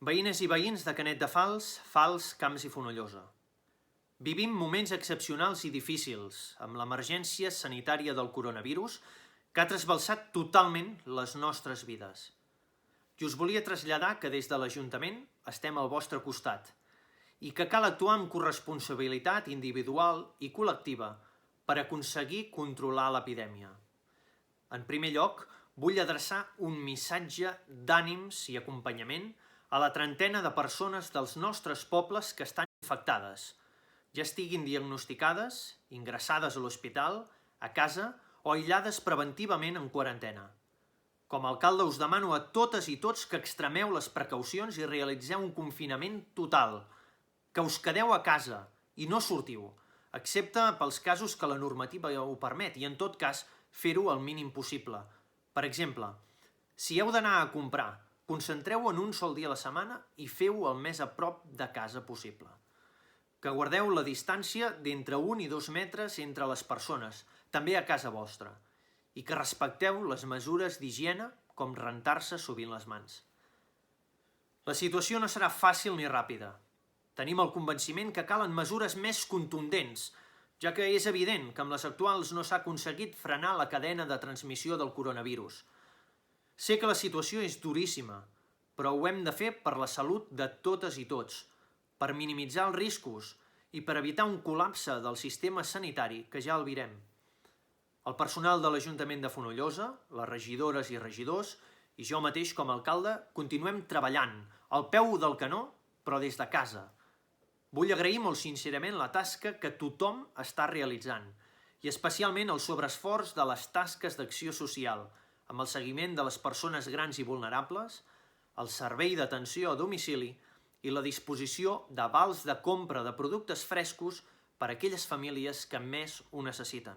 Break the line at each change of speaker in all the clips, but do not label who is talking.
Veïnes i veïns de Canet de Fals, Fals, Camps i Fonollosa. Vivim moments excepcionals i difícils amb l'emergència sanitària del coronavirus que ha trasbalsat totalment les nostres vides. I us volia traslladar que des de l'Ajuntament estem al vostre costat i que cal actuar amb corresponsabilitat individual i col·lectiva per aconseguir controlar l'epidèmia. En primer lloc, vull adreçar un missatge d'ànims i acompanyament a la trentena de persones dels nostres pobles que estan infectades, ja estiguin diagnosticades, ingressades a l'hospital, a casa o aïllades preventivament en quarantena. Com a alcalde us demano a totes i tots que extremeu les precaucions i realitzeu un confinament total, que us quedeu a casa i no sortiu, excepte pels casos que la normativa ho permet i en tot cas fer-ho el mínim possible. Per exemple, si heu d'anar a comprar, concentreu en un sol dia a la setmana i feu-ho el més a prop de casa possible. Que guardeu la distància d'entre 1 i 2 metres entre les persones, també a casa vostra, i que respecteu les mesures d'higiene com rentar-se sovint les mans. La situació no serà fàcil ni ràpida. Tenim el convenciment que calen mesures més contundents, ja que és evident que amb les actuals no s'ha aconseguit frenar la cadena de transmissió del coronavirus. Sé que la situació és duríssima, però ho hem de fer per la salut de totes i tots, per minimitzar els riscos i per evitar un col·lapse del sistema sanitari que ja el virem. El personal de l'Ajuntament de Fonollosa, les regidores i regidors, i jo mateix com a alcalde, continuem treballant al peu del canó, però des de casa. Vull agrair molt sincerament la tasca que tothom està realitzant, i especialment el sobreesforç de les tasques d'acció social, amb el seguiment de les persones grans i vulnerables, el servei d'atenció a domicili i la disposició d'avals de compra de productes frescos per a aquelles famílies que més ho necessiten.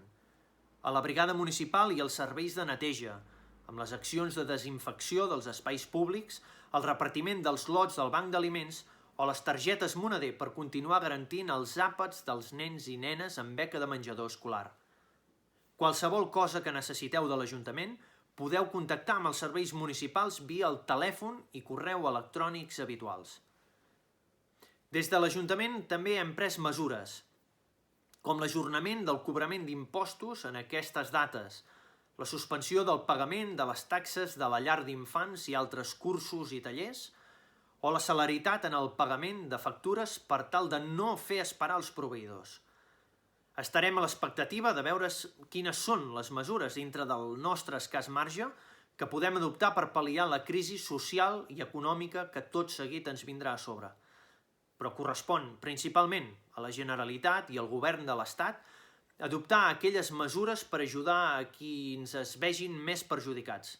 A la brigada municipal i els serveis de neteja, amb les accions de desinfecció dels espais públics, el repartiment dels lots del banc d'aliments o les targetes moneder per continuar garantint els àpats dels nens i nenes amb beca de menjador escolar. Qualsevol cosa que necessiteu de l'Ajuntament, podeu contactar amb els serveis municipals via el telèfon i correu electrònics habituals. Des de l'Ajuntament també hem pres mesures, com l'ajornament del cobrament d'impostos en aquestes dates, la suspensió del pagament de les taxes de la llar d'infants i altres cursos i tallers, o la celeritat en el pagament de factures per tal de no fer esperar els proveïdors. Estarem a l'expectativa de veure quines són les mesures dintre del nostre escàs marge que podem adoptar per pal·liar la crisi social i econòmica que tot seguit ens vindrà a sobre. Però correspon principalment a la Generalitat i al Govern de l'Estat adoptar aquelles mesures per ajudar a qui ens es vegin més perjudicats,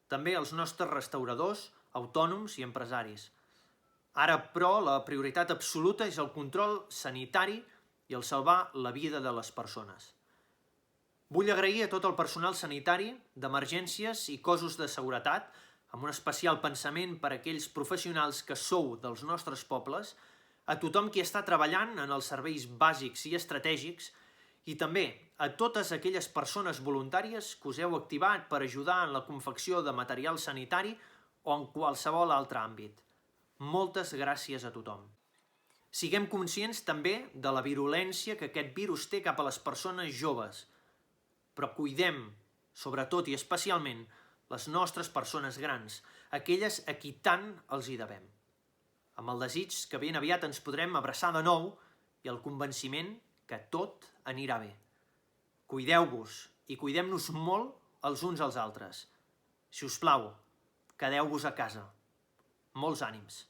també els nostres restauradors, autònoms i empresaris. Ara, però, la prioritat absoluta és el control sanitari i el salvar la vida de les persones. Vull agrair a tot el personal sanitari, d'emergències i cossos de seguretat, amb un especial pensament per a aquells professionals que sou dels nostres pobles, a tothom qui està treballant en els serveis bàsics i estratègics i també a totes aquelles persones voluntàries que us heu activat per ajudar en la confecció de material sanitari o en qualsevol altre àmbit. Moltes gràcies a tothom. Siguem conscients també de la virulència que aquest virus té cap a les persones joves, però cuidem, sobretot i especialment, les nostres persones grans, aquelles a qui tant els hi devem. Amb el desig que ben aviat ens podrem abraçar de nou i el convenciment que tot anirà bé. Cuideu-vos i cuidem-nos molt els uns als altres. Si us plau, quedeu-vos a casa. Molts ànims.